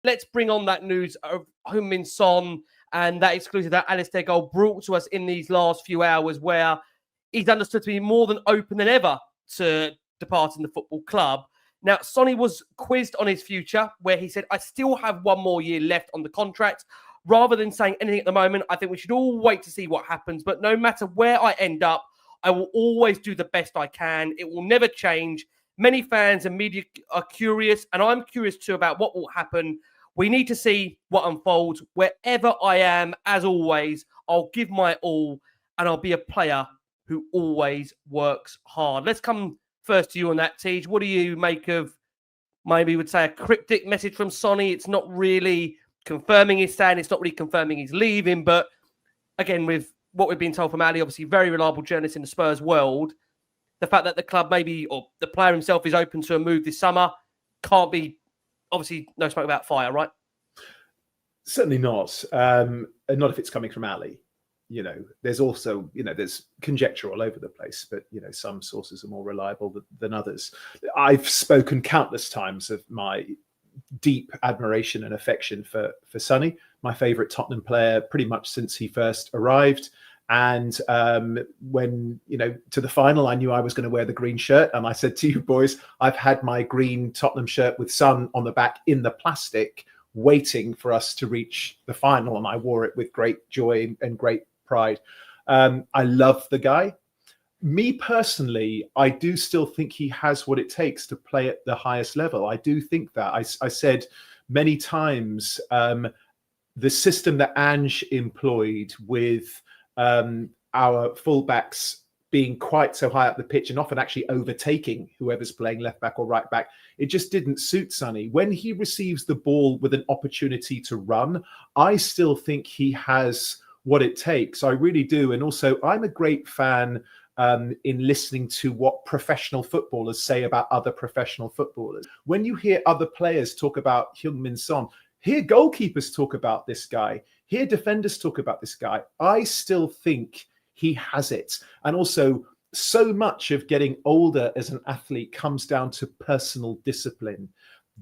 Let's bring on that news of Heung-min Son and that exclusive, that Alistair goal brought to us in these last few hours, where he's understood to be more than open than ever to departing the football club. Now, Sonny was quizzed on his future, where he said, I still have one more year left on the contract. Rather than saying anything at the moment, I think we should all wait to see what happens. But no matter where I end up, I will always do the best I can. It will never change. Many fans and media are curious, and I'm curious too about what will happen. We need to see what unfolds. Wherever I am, as always, I'll give my all, and I'll be a player who always works hard. Let's come first to you on that, Tej. What do you make of, maybe would say, a cryptic message from Sonny? It's not really confirming he's staying, it's not really confirming he's leaving, but again, with what we've been told from Ali, obviously very reliable journalist in the Spurs world, the fact that the club maybe, or the player himself, is open to a move this summer can't be, obviously, no smoke about fire, right? Certainly not. And not if it's coming from Ali. You know, there's also, you know, there's conjecture all over the place, but, you know, some sources are more reliable than others. I've spoken countless times of my deep admiration and affection for Sonny, my favourite Tottenham player pretty much since he first arrived. And when, you know, to the final, I knew I was going to wear the green shirt. And I said to you boys, I've had my green Tottenham shirt with Son on the back in the plastic, waiting for us to reach the final. And I wore it with great joy and great pride. I love the guy. Me personally, I do still think he has what it takes to play at the highest level. I do think that. I said many times, the system that Ange employed with our fullbacks being quite so high up the pitch and often actually overtaking whoever's playing left back or right back, it just didn't suit Sonny. When he receives the ball with an opportunity to run, I still think he has what it takes. I really do. And also, I'm a great fan in listening to what professional footballers say about other professional footballers. When you hear other players talk about Heung-min Son, hear goalkeepers talk about this guy, hear defenders talk about this guy, I still think he has it. And also, so much of getting older as an athlete comes down to personal discipline,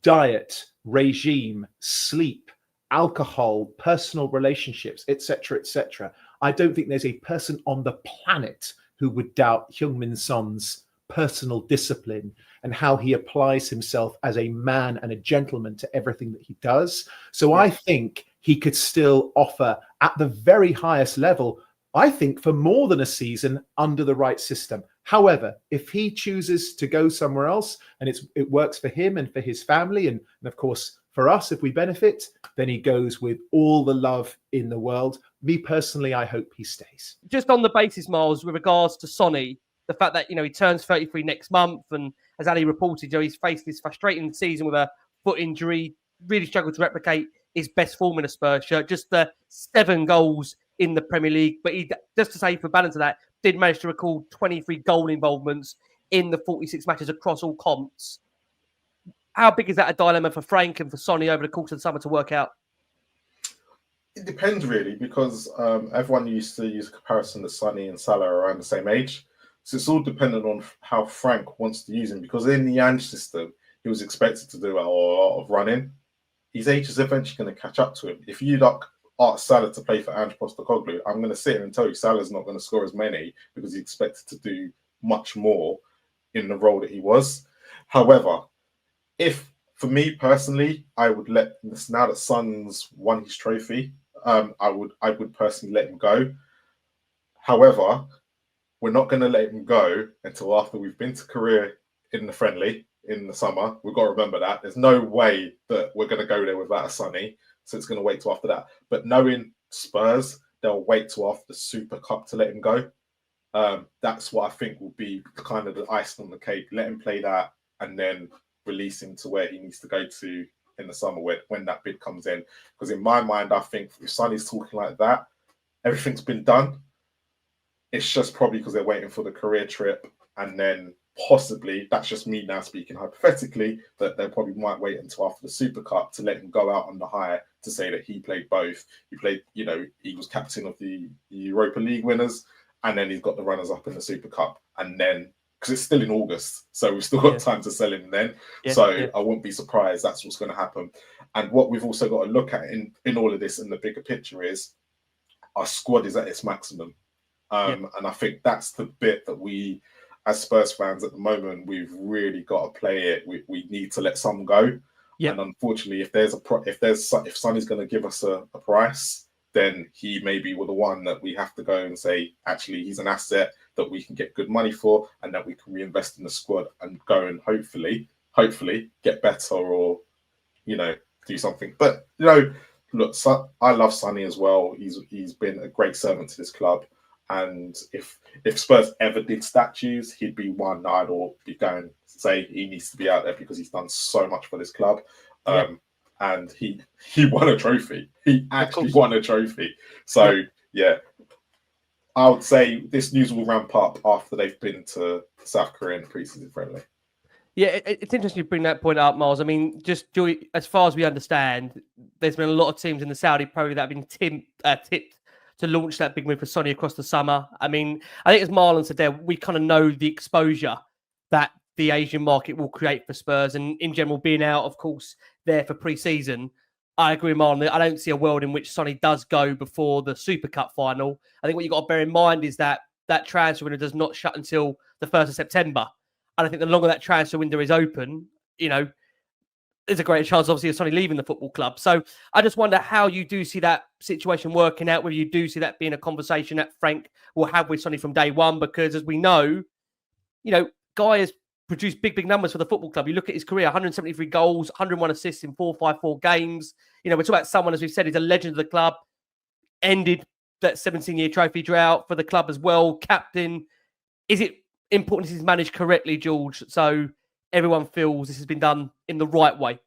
diet, regime, sleep, alcohol, personal relationships, etc., etc. I don't think there's a person on the planet who would doubt Heung-min Son's personal discipline and how he applies himself as a man and a gentleman to everything that he does. So I think he could still offer at the very highest level, I think, for more than a season under the right system. However, if he chooses to go somewhere else and it works for him and for his family, and of course for us, if we benefit, then he goes with all the love in the world. Me personally, I hope he stays. Just on the basis, Miles, with regards to Sonny, the fact that, you know, he turns 33 next month, and as Ali reported, you know, he's faced this frustrating season with a foot injury, really struggled to replicate his best form in a Spurs shirt, just the 7 goals in the Premier League. But he, just to say for balance of that, did manage to record 23 goal involvements in the 46 matches across all comps. How big is that a dilemma for Frank and for Sonny over the course of the summer to work out? It depends really, because everyone used to use a comparison that Sonny and Salah are around the same age. So it's all dependent on how Frank wants to use him, because in the Ange system, he was expected to do a lot of running. His age is eventually going to catch up to him. If you ask Salah to play for Ange Postecoglou, I'm going to sit here and tell you Salah's not going to score as many because he's expected to do much more in the role that he was. However, if for me personally, I would let, now that Son's won his trophy, I would personally let him go. However, we're not going to let him go until after we've been to Korea in the friendly in the summer. We've got to remember that. There's no way that we're going to go there without a Sonny, so it's going to wait till after that. But knowing Spurs, they'll wait till after the Super Cup to let him go. That's what I think will be kind of the icing on the cake. Let him play that and then release him to where he needs to go to in the summer when that bid comes in. Because in my mind, I think if Sonny's talking like that, everything's been done. It's just probably because they're waiting for the career trip, and then possibly, that's just me now speaking hypothetically, that they probably might wait until after the Super Cup to let him go out on the high to say that he played both. He played, you know, he was captain of the Europa League winners, and then he's got the runners-up in the Super Cup, and then because it's still in August, so we've still got time to sell him then. I wouldn't be surprised that's what's going to happen. And what we've also got to look at in all of this, and the bigger picture, is our squad is at its maximum. And I think that's the bit that we, as Spurs fans at the moment, we've really got to play it. We need to let some go. And unfortunately, if Sonny's going to give us a price, then he may be the one that we have to go and say, actually, he's an asset that we can get good money for, and that we can reinvest in the squad and go and hopefully get better, or, you know, do something. But, you know, look, I love Sonny as well. He's been a great servant to this club. And if Spurs ever did statues, he'd be one I'd all be going to say he needs to be out there, because he's done so much for this club. And he won a trophy. He actually won a trophy. So, I would say this news will ramp up after they've been to South Korea in the preseason friendly. Yeah, it's interesting you bring that point up, Miles. I mean, just as far as we understand, there's been a lot of teams in the Saudi Pro that have been tipped to launch that big move for Sonny across the summer. I mean, I think as Marlon said there, we kind of know the exposure that the Asian market will create for Spurs, and in general, being out, of course, there for pre-season. I agree with Marlon. I don't see a world in which Sonny does go before the Super Cup final. I think what you've got to bear in mind is that that transfer window does not shut until the 1st of September. And I think the longer that transfer window is open, you know, there's a greater chance, obviously, of Sonny leaving the football club. So I just wonder how you do see that situation working out, whether you do see that being a conversation that Frank will have with Sonny from day one, because as we know, you know, Guy has produced big numbers for the football club. You look at his career, 173 goals, 101 assists in 454 games. You know, we're talking about someone, as we've said, is a legend of the club, ended that 17-year trophy drought for the club as well, captain. Is it important this is managed correctly, George, so everyone feels this has been done in the right way?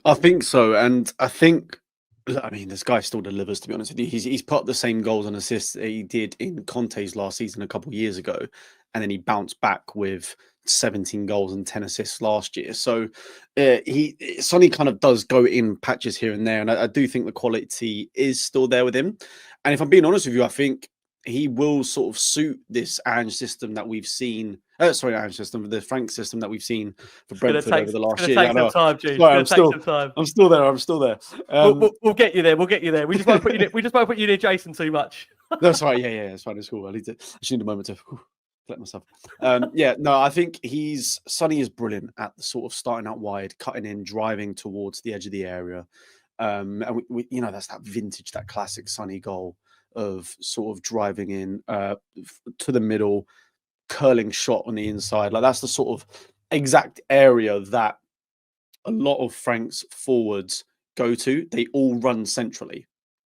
I think so. And I think, I mean, this guy still delivers, to be honest with you. He's put up the same goals and assists that he did in Conte's last season a couple of years ago. And then he bounced back with 17 goals and 10 assists last year. So Sonny kind of does go in patches here and there. And I do think the quality is still there with him. And if I'm being honest with you, I think he will sort of suit this Ange system that we've seen. Ange system, the Frank system that we've seen for Brentford over the last year. I'm still there. We'll get you there. We just won't put you near Jason too much. That's right. Yeah, it's fine. It's cool. I just need a moment to collect myself. I think Sonny is brilliant at the sort of starting out wide, cutting in, driving towards the edge of the area. And we you know, that's that vintage, that classic Sonny goal of sort of driving in to the middle, curling shot on the inside. Like, that's the sort of exact area that a lot of Frank's forwards go to. They all run centrally.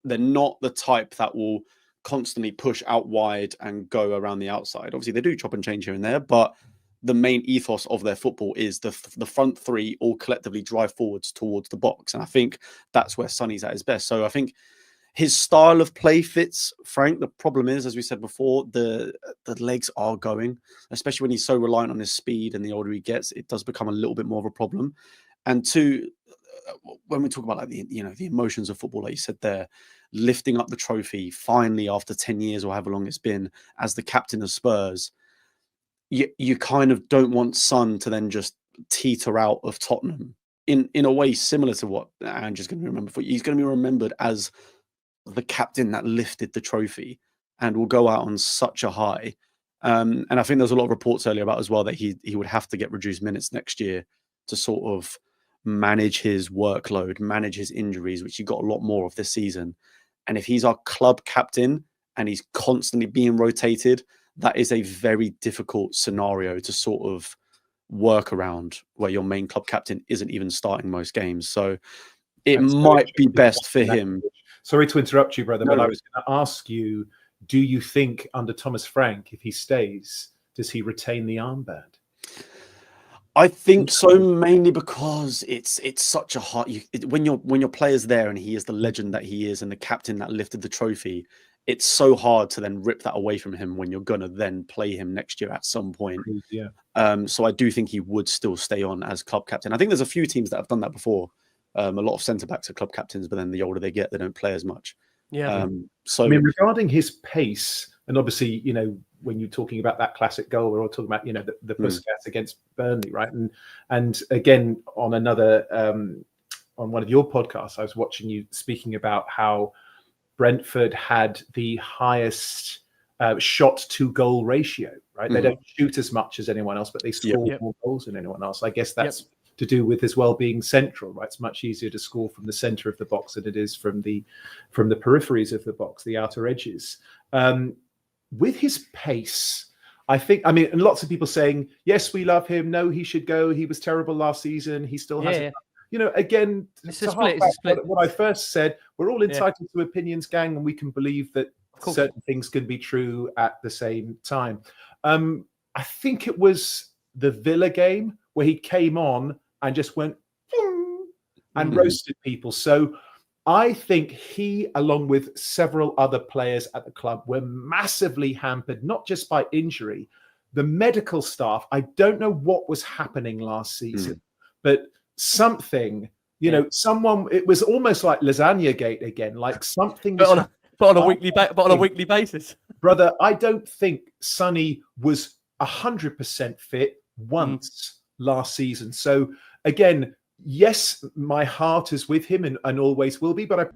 They're not the type that will constantly push out wide and go around the outside. Obviously, they do chop and change here and there, but the main ethos of their football is the front three all collectively drive forwards towards the box. And I think that's where Sonny's at his best. So I think his style of play fits Frank. The problem is, as we said before, the legs are going, especially when he's so reliant on his speed, and the older he gets, it does become a little bit more of a problem. And two, when we talk about like the emotions of football, like you said there, lifting up the trophy finally after 10 years or however long it's been as the captain of Spurs, you kind of don't want Son to then just teeter out of Tottenham in a way similar to what Andrew's going to be remembered for. He's going to be remembered as the captain that lifted the trophy and will go out on such a high. And I think there was a lot of reports earlier about as well that he would have to get reduced minutes next year to sort of manage his workload, manage his injuries, which he got a lot more of this season. And if he's our club captain and he's constantly being rotated, that is a very difficult scenario to sort of work around, where your main club captain isn't even starting most games. So it might be best for him. Sorry to interrupt you, brother, but I was going to ask you, do you think under Thomas Frank, if he stays, does he retain the armband? I think so, mainly because it's such a hard... when your player's there and he is the legend that he is and the captain that lifted the trophy, it's so hard to then rip that away from him when you're going to then play him next year at some point. Yeah. So I do think he would still stay on as club captain. I think there's a few teams that have done that before. A lot of centre-backs are club captains, but then the older they get, they don't play as much. Yeah. So, I mean, regarding his pace, and obviously, you know, when you're talking about that classic goal, we're all talking about, the Puskas against Burnley, right? And again, on another on one of your podcasts, I was watching you speaking about how Brentford had the highest shot to goal ratio, right? They don't shoot as much as anyone else, but they score more goals than anyone else. I guess that's to do with as well being central, right? It's much easier to score from the center of the box than it is from the peripheries of the box, the outer edges. With his pace, and lots of people saying, yes, we love him. No, he should go. He was terrible last season. He still hasn't. Again, it's a split. What I first said, we're all entitled to opinions, gang, and we can believe that certain things can be true at the same time. I think it was the Villa game where he came on and just went and roasted people. So I think he, along with several other players at the club, were massively hampered, not just by injury. The medical staff, I don't know what was happening last season, but something, someone, it was almost like lasagna gate again, like something. But on a weekly basis. Brother, I don't think Sonny was 100% fit once last season. So again, yes, my heart is with him and always will be, but